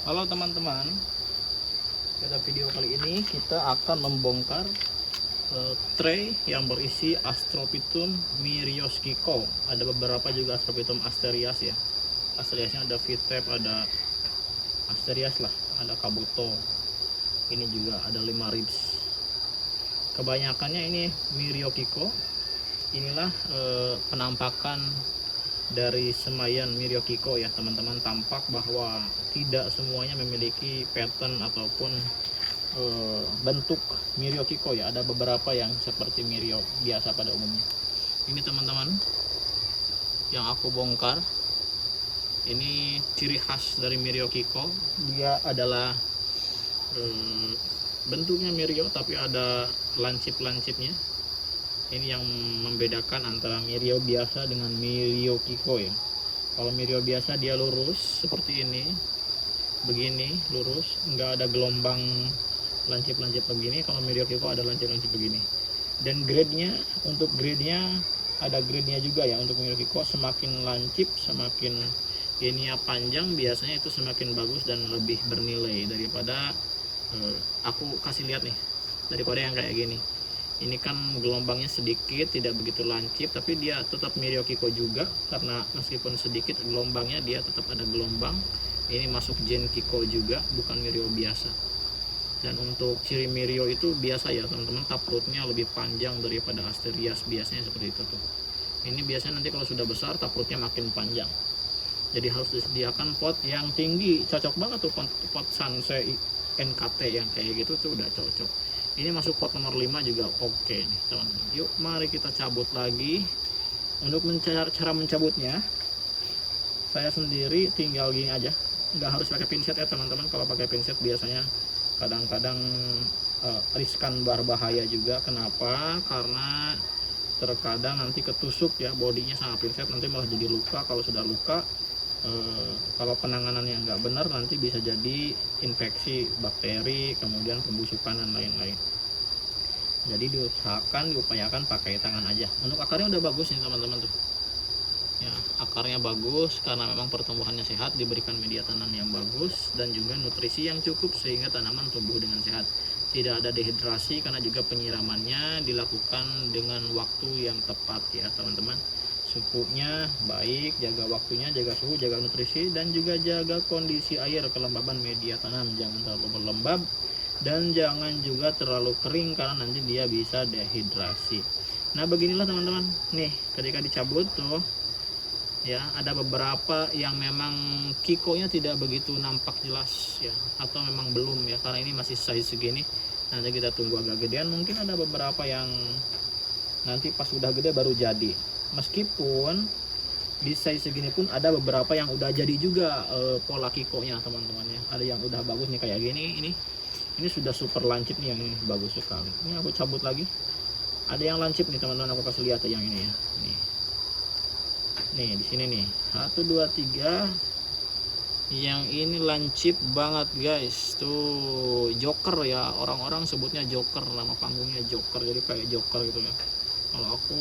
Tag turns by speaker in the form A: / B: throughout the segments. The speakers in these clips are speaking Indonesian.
A: Halo teman-teman, pada video kali ini kita akan membongkar tray yang berisi Astrophytum myrioskiko. Ada beberapa juga Astrophytum asterias ya. Asteriasnya ada Vitep, ada asterias lah, ada Kabuto. Ini juga ada 5 ribs. Kebanyakannya ini Myriokiko. Inilah penampakan dari semayan Myriokiko ya teman-teman. Tampak bahwa tidak semuanya memiliki pattern ataupun bentuk Myriokiko ya. Ada beberapa yang seperti Myrio biasa pada umumnya. Ini teman-teman yang aku bongkar, ini ciri khas dari Myriokiko. Dia adalah bentuknya Myrio tapi ada lancip-lancipnya. Ini yang membedakan antara Myrio biasa dengan Myriokiko ya. Kalau Myrio biasa dia lurus seperti ini, begini lurus, nggak ada gelombang lancip-lancip begini. Kalau Myriokiko ada lancip-lancip begini. Dan grade-nya, untuk grade-nya ada grade-nya juga ya. Untuk Myriokiko semakin lancip, semakin ini ya panjang, biasanya itu semakin bagus dan lebih bernilai daripada aku kasih lihat nih, daripada yang kayak gini. Ini kan gelombangnya sedikit, tidak begitu lancip, tapi dia tetap Myriokiko juga, karena meskipun sedikit gelombangnya dia tetap ada gelombang. Ini masuk gen Kiko juga, bukan Myrio biasa. Dan untuk ciri Myrio itu biasa ya teman-teman, taprootnya lebih panjang daripada asterias, biasanya seperti itu tuh. Ini biasanya nanti kalau sudah besar taprootnya makin panjang. Jadi harus disediakan pot yang tinggi, cocok banget tuh pot Sansei NKT yang kayak gitu tuh udah cocok. Ini masuk pot nomor 5 juga oke nih teman-teman. Yuk mari kita cabut lagi. Untuk cara mencabutnya, saya sendiri tinggal gini aja, nggak harus pakai pinset ya teman-teman. Kalau pakai pinset biasanya kadang-kadang riskan, berbahaya juga. Kenapa? Karena terkadang nanti ketusuk ya bodinya sama pinset, nanti malah jadi luka. Kalau sudah luka, kalau penanganannya nggak benar nanti bisa jadi infeksi bakteri, kemudian pembusukan dan lain-lain. Jadi diupayakan pakai tangan aja. Untuk akarnya udah bagus nih teman-teman tuh ya, akarnya bagus karena memang pertumbuhannya sehat, diberikan media tanam yang bagus dan juga nutrisi yang cukup sehingga tanaman tumbuh dengan sehat. Tidak ada dehidrasi karena juga penyiramannya dilakukan dengan waktu yang tepat ya teman-teman. Suhunya baik, jaga waktunya, jaga suhu, jaga nutrisi, dan juga jaga kondisi air, kelembaban media tanam. Jangan terlalu berlembab dan jangan juga terlalu kering karena nanti dia bisa dehidrasi. Nah beginilah teman-teman, nih ketika dicabut tuh ya, ada beberapa yang memang kikonya tidak begitu nampak jelas ya, atau memang belum ya, karena ini masih size segini. Nanti kita tunggu agak gedean, mungkin ada beberapa yang nanti pas udah gede baru jadi. Meskipun di size segini pun ada beberapa yang udah jadi juga pola kikonya teman-teman ya. Ada yang udah bagus nih kayak gini, ini sudah super lancip nih, yang ini bagus sekali. Ini aku cabut lagi. Ada yang lancip nih teman-teman, aku kasih lihat yang ini ya. Nih di sini nih, 1 2 3. Yang ini lancip banget guys. Tuh Joker ya, orang-orang sebutnya Joker, nama panggungnya Joker, jadi kayak Joker gitu ya. Kalau aku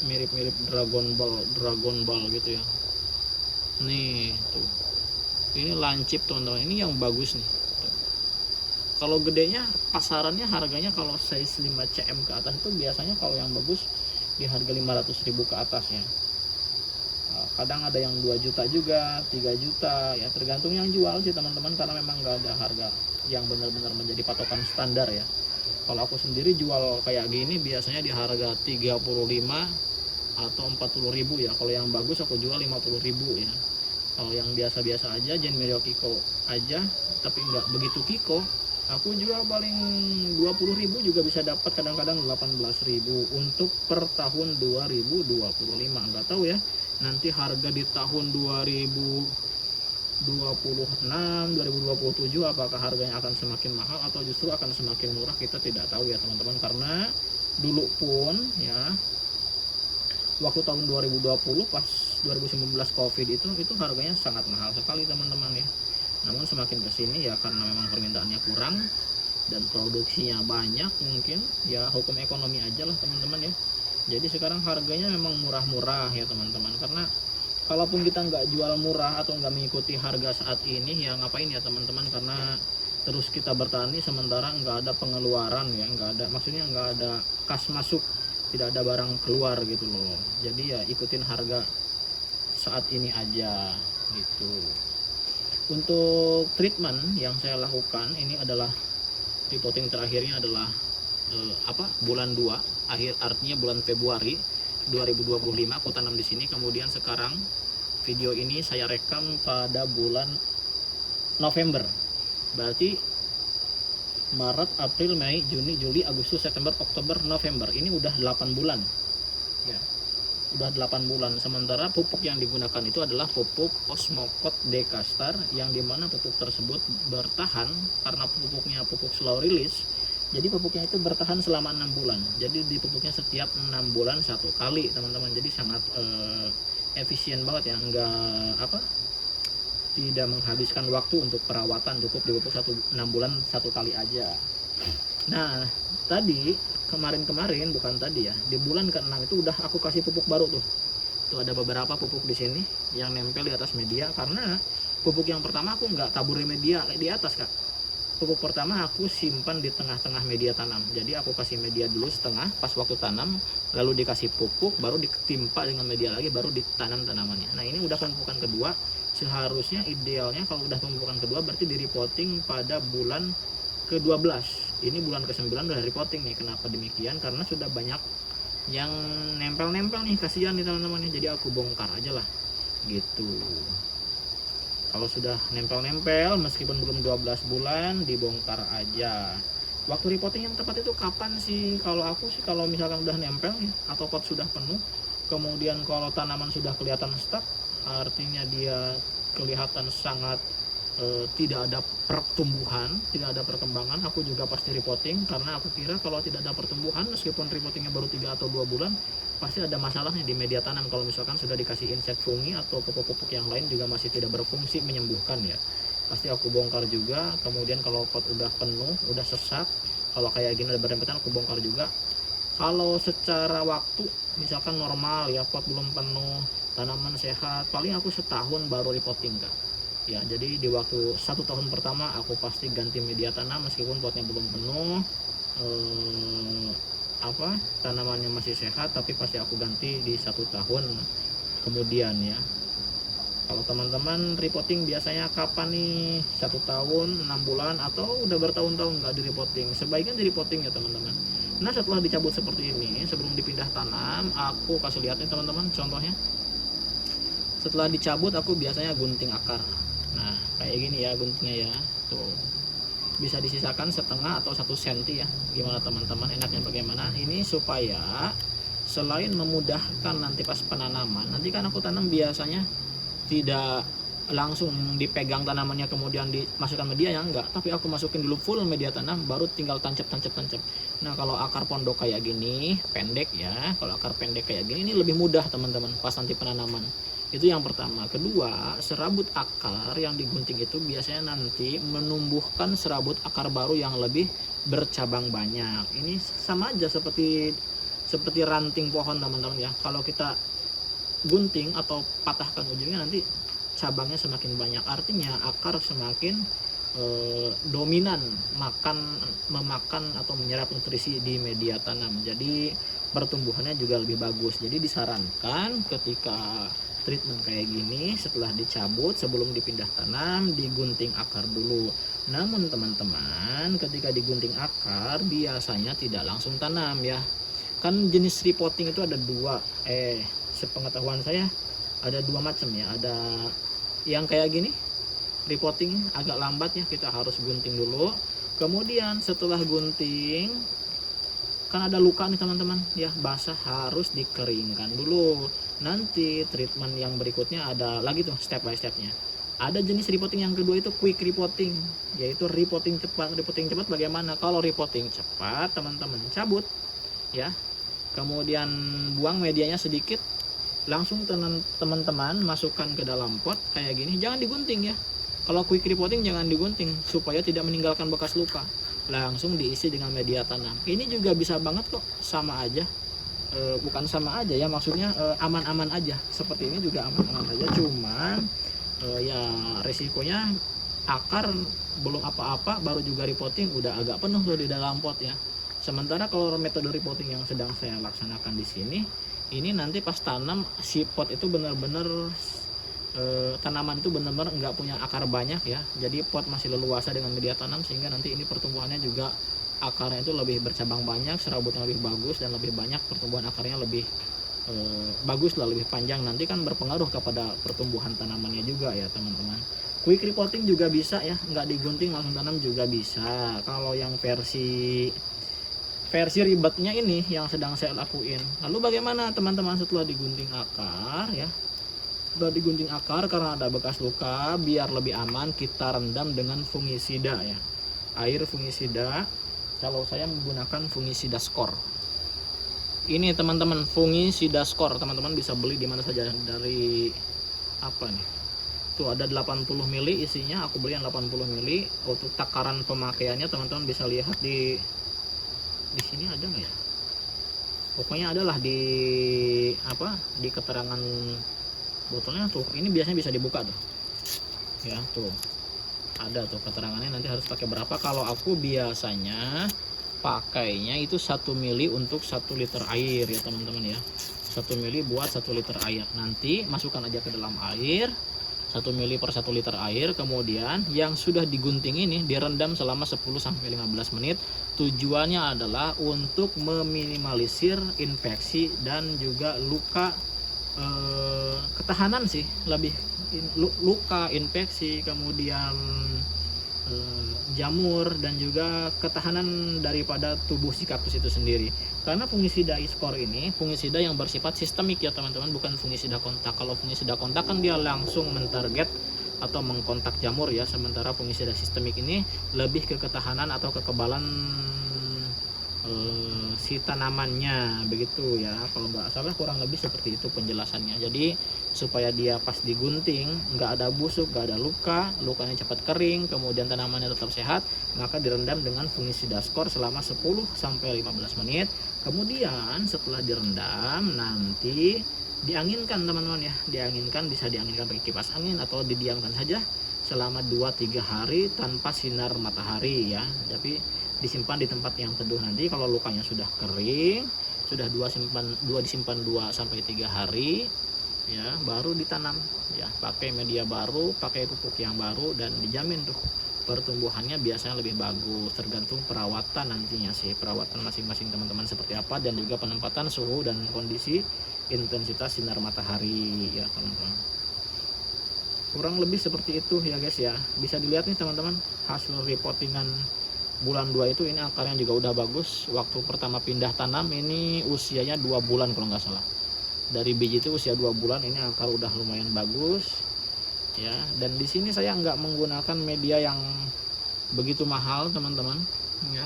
A: mirip-mirip Dragon Ball gitu ya. Nih tuh, ini lancip teman-teman, ini yang bagus nih. Kalau gedenya pasarannya harganya kalau size 5 cm ke atas itu biasanya kalau yang bagus di harga 500.000 ke atas ya. Kadang ada yang 2 juta juga, 3 juta ya, tergantung yang jual sih teman-teman, karena memang nggak ada harga yang benar-benar menjadi patokan standar ya. Kalau aku sendiri jual kayak gini biasanya di harga 35 atau 40.000 ya. Kalau yang bagus aku jual 50.000 ya. Kalau yang biasa-biasa aja, gen Myriokiko aja tapi nggak begitu kiko, aku jual paling 20.000 juga bisa dapat, kadang-kadang 18.000 untuk per tahun 2025. Nggak tahu ya nanti harga di tahun 2026, 2027 apakah harganya akan semakin mahal atau justru akan semakin murah, kita tidak tahu ya teman-teman. Karena dulu pun ya, waktu tahun 2020 pas 2019 Covid itu harganya sangat mahal sekali teman-teman ya. Namun semakin kesini ya, karena memang permintaannya kurang dan produksinya banyak, mungkin ya hukum ekonomi aja lah teman-teman ya. Jadi sekarang harganya memang murah-murah ya teman-teman, karena kalaupun kita nggak jual murah atau nggak mengikuti harga saat ini, ya ngapain ya teman-teman, karena terus kita bertani sementara nggak ada pengeluaran ya, nggak ada, maksudnya nggak ada kas masuk, tidak ada barang keluar gitu loh. Jadi ya ikutin harga saat ini aja gitu. Untuk treatment yang saya lakukan ini adalah repotting terakhirnya adalah bulan 2 akhir, artinya bulan Februari 2025 aku tanam di sini. Kemudian sekarang video ini saya rekam pada bulan November, berarti Maret, April, Mei, Juni, Juli, Agustus, September, Oktober, November, ini udah 8 bulan ya, udah 8 bulan. Sementara pupuk yang digunakan itu adalah pupuk Osmocote Decastar, yang dimana pupuk tersebut bertahan karena pupuknya pupuk slow release. Jadi pupuknya itu bertahan selama 6 bulan. Jadi di pupuknya setiap 6 bulan 1 kali teman-teman. Jadi sangat efisien banget ya, tidak menghabiskan waktu untuk perawatan, cukup dipupuk 6 bulan 1 kali aja. Nah tadi kemarin bukan tadi ya, di bulan ke-6 itu udah aku kasih pupuk baru tuh. Tuh ada beberapa pupuk di sini yang nempel di atas media, karena pupuk yang pertama aku nggak taburi media di atas kak. Pupuk pertama aku simpan di tengah-tengah media tanam. Jadi aku kasih media dulu setengah pas waktu tanam, lalu dikasih pupuk, baru ditimpa dengan media lagi, baru ditanam tanamannya. Nah ini udah pemupukan kedua. Seharusnya idealnya kalau udah pemupukan kedua berarti di repotting pada bulan ke-12. Ini bulan ke-9 udah repotting nih. Kenapa demikian? Karena sudah banyak yang nempel-nempel nih, kasihan nih teman-teman. Jadi aku bongkar aja lah gitu. Kalau sudah nempel-nempel meskipun belum 12 bulan, dibongkar aja. Waktu repotting yang tepat itu kapan sih? Kalau aku sih kalau misalkan udah nempel nih, atau pot sudah penuh, kemudian kalau tanaman sudah kelihatan stuck, artinya dia kelihatan sangat tidak ada pertumbuhan, tidak ada perkembangan, aku juga pasti repotting. Karena aku kira kalau tidak ada pertumbuhan, meskipun repottingnya baru 3 atau 2 bulan, pasti ada masalahnya di media tanam. Kalau misalkan sudah dikasih insect fungi atau pupuk-pupuk yang lain juga masih tidak berfungsi menyembuhkan ya, pasti aku bongkar juga. Kemudian kalau pot udah penuh, udah sesak, kalau kayak gini ada berempetan, aku bongkar juga. Kalau secara waktu misalkan normal ya, pot belum penuh, tanaman sehat, paling aku setahun baru repotting kak ya. Jadi di waktu 1 tahun pertama aku pasti ganti media tanam meskipun potnya belum penuh, tanamannya masih sehat, tapi pasti aku ganti di 1 tahun kemudian ya. Kalau teman-teman repotting biasanya kapan nih? 1 tahun, 6 bulan, atau udah bertahun-tahun nggak di repotting? Sebaiknya di repotting ya teman-teman. Nah setelah dicabut seperti ini, sebelum dipindah tanam, aku kasih lihat nih teman-teman contohnya. Setelah dicabut aku biasanya gunting akar. Nah kayak gini ya guntingnya ya, tuh bisa disisakan setengah atau 1 senti ya. Gimana teman-teman, enaknya bagaimana? Ini supaya selain memudahkan nanti pas penanaman, nanti kan aku tanam biasanya tidak langsung dipegang tanamannya kemudian dimasukkan media ya, enggak, tapi aku masukin dulu full media tanam, baru tinggal tancap. Nah kalau akar pondok kayak gini pendek ya, kalau akar pendek kayak gini ini lebih mudah teman-teman pas nanti penanaman. Itu yang pertama. Kedua, serabut akar yang digunting itu biasanya nanti menumbuhkan serabut akar baru yang lebih bercabang banyak. Ini sama aja seperti ranting pohon teman-teman ya. Kalau kita gunting atau patahkan ujungnya, nanti cabangnya semakin banyak, artinya akar semakin dominan memakan atau menyerap nutrisi di media tanam. Jadi pertumbuhannya juga lebih bagus. Jadi disarankan ketika treatment kayak gini, setelah dicabut sebelum dipindah tanam, digunting akar dulu. Namun teman-teman, ketika digunting akar biasanya tidak langsung tanam ya. Kan jenis repotting itu ada 2, sepengetahuan saya ada 2 macam ya. Ada yang kayak gini, repotting agak lambat ya, kita harus gunting dulu. Kemudian setelah gunting, kan ada luka nih teman-teman ya, basah, harus dikeringkan dulu. Nanti treatment yang berikutnya ada lagi tuh step by stepnya. Ada jenis repotting yang kedua itu quick repotting, yaitu repotting cepat. Repotting cepat bagaimana? Kalau repotting cepat teman-teman cabut ya, kemudian buang medianya sedikit, langsung teman-teman masukkan ke dalam pot kayak gini, jangan digunting ya. Kalau quick repotting jangan digunting supaya tidak meninggalkan bekas luka, langsung diisi dengan media tanam. Ini juga bisa banget kok, sama aja bukan sama aja ya, maksudnya aman-aman aja. Seperti ini juga aman-aman saja, cuman ya resikonya akar belum apa-apa baru juga repotting udah agak penuh tuh di dalam pot ya. Sementara kalau metode repotting yang sedang saya laksanakan di sini, ini nanti pas tanam si pot itu benar-benar tanaman itu benar-benar nggak punya akar banyak ya. Jadi pot masih leluasa dengan media tanam, sehingga nanti ini pertumbuhannya juga akarnya itu lebih bercabang banyak, serabutnya lebih bagus, dan lebih banyak pertumbuhan akarnya lebih bagus lah, lebih panjang. Nanti kan berpengaruh kepada pertumbuhan tanamannya juga ya teman-teman. Quick repotting juga bisa ya, nggak digunting langsung tanam juga bisa. Kalau yang versi ribetnya ini yang sedang saya lakuin. Lalu bagaimana teman-teman setelah digunting akar ya? Setelah digunting akar karena ada bekas luka, biar lebih aman kita rendam dengan fungisida ya. Air fungisida. Kalau saya menggunakan fungisida skor. Ini teman-teman, fungisida skor. Teman-teman bisa beli di mana saja, dari apa nih? Tuh ada 80 ml isinya, aku beli yang 80 ml. Untuk takaran pemakaiannya teman-teman bisa lihat di sini ada nggak ya? Pokoknya adalah di di keterangan botolnya tuh. Ini biasanya bisa dibuka tuh. Ya, tuh. Ada tuh keterangannya, nanti harus pakai berapa. Kalau aku biasanya pakainya itu 1 mili untuk 1 liter air ya teman-teman ya. 1 mili buat 1 liter air. Nanti masukkan aja ke dalam air 1 mili per 1 liter air. Kemudian yang sudah digunting ini direndam selama 10-15 menit. Tujuannya adalah untuk meminimalisir infeksi dan juga luka, ketahanan sih, lebih luka, infeksi, kemudian jamur, dan juga ketahanan daripada tubuh si kaktus itu sendiri. Karena fungisida skor ini fungisida yang bersifat sistemik ya teman-teman, bukan fungisida kontak. Kalau fungisida kontak kan dia langsung mentarget atau mengkontak jamur ya, sementara fungisida sistemik ini lebih ke ketahanan atau kekebalan si tanamannya, begitu ya kalau nggak salah, kurang lebih seperti itu penjelasannya. Jadi supaya dia pas digunting nggak ada busuk, nggak ada luka, lukanya cepat kering, kemudian tanamannya tetap sehat, maka direndam dengan fungisida skor selama 10-15 menit. Kemudian setelah direndam nanti dianginkan teman-teman ya, dianginkan, bisa dianginkan pakai kipas angin atau didiamkan saja selama 2-3 hari tanpa sinar matahari ya. Tapi disimpan di tempat yang teduh. Nanti kalau lukanya sudah kering, sudah disimpan 2-3 hari ya, baru ditanam ya, pakai media baru, pakai pupuk yang baru, dan dijamin tuh pertumbuhannya biasanya lebih bagus. Tergantung perawatan nantinya sih, perawatan masing-masing teman-teman seperti apa, dan juga penempatan suhu dan kondisi intensitas sinar matahari ya teman-teman. Kurang lebih seperti itu ya guys ya. Bisa dilihat nih teman-teman hasil repottingan bulan 2 itu, ini akarnya juga udah bagus. Waktu pertama pindah tanam ini usianya 2 bulan kalau nggak salah. Dari biji itu usia 2 bulan, ini akar udah lumayan bagus ya. Dan di sini saya nggak menggunakan media yang begitu mahal teman-teman ya.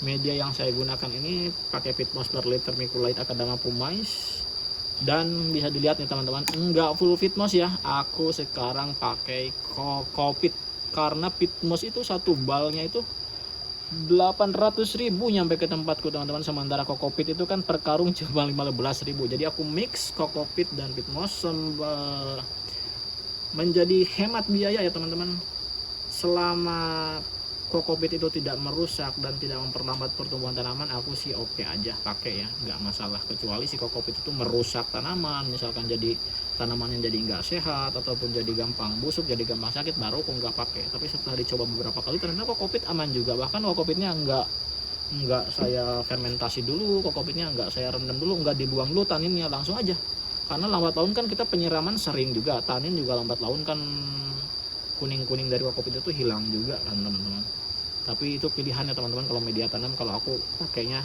A: Media yang saya gunakan ini pakai Fitmos per liter Vermiculite Akadama Pumais. Dan bisa dilihat nih teman-teman, enggak full Fitmos ya, aku sekarang pakai Kokopit. Karena Fitmos itu satu balnya itu 800.000 nyampe ke tempatku teman-teman, sementara Kokopit itu kan per karung cuma 15.000. Jadi aku mix Kokopit dan Fitmos menjadi hemat biaya ya teman-teman. Selama Kokopit itu tidak merusak dan tidak memperlambat pertumbuhan tanaman, aku sih oke aja pakai ya, nggak masalah. Kecuali si Kokopit itu merusak tanaman, misalkan jadi tanamannya jadi nggak sehat ataupun jadi gampang busuk, jadi gampang sakit, baru aku nggak pakai. Tapi setelah dicoba beberapa kali ternyata Kokopit aman juga. Bahkan Kokopitnya nggak saya fermentasi dulu, Kokopitnya nggak saya rendam dulu, nggak dibuang dulu taninnya, langsung aja. Karena lambat laun kan kita penyiraman sering juga, tanin juga lambat laun kan kuning-kuning dari Kokopit itu hilang juga kan teman-teman. Tapi itu pilihannya teman-teman kalau media tanam. Kalau aku pakainya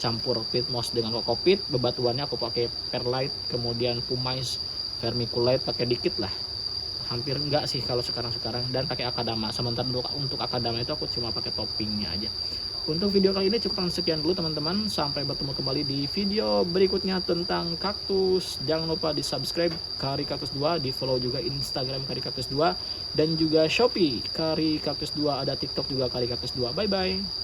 A: campur Fitmos dengan Kokopit, bebatuannya aku pakai Perlite, kemudian Pumais Vermiculite pakai dikit lah, hampir enggak sih kalau sekarang, dan pakai Akadama. Sementara untuk Akadama itu aku cuma pakai toppingnya aja. Untuk video kali ini cukup sekian dulu teman-teman, sampai bertemu kembali di video berikutnya tentang kaktus. Jangan lupa di subscribe Kari Kaktus 2, di follow juga Instagram Kari Kaktus 2, dan juga Shopee Kari Kaktus 2, ada TikTok juga Kari Kaktus 2. Bye bye.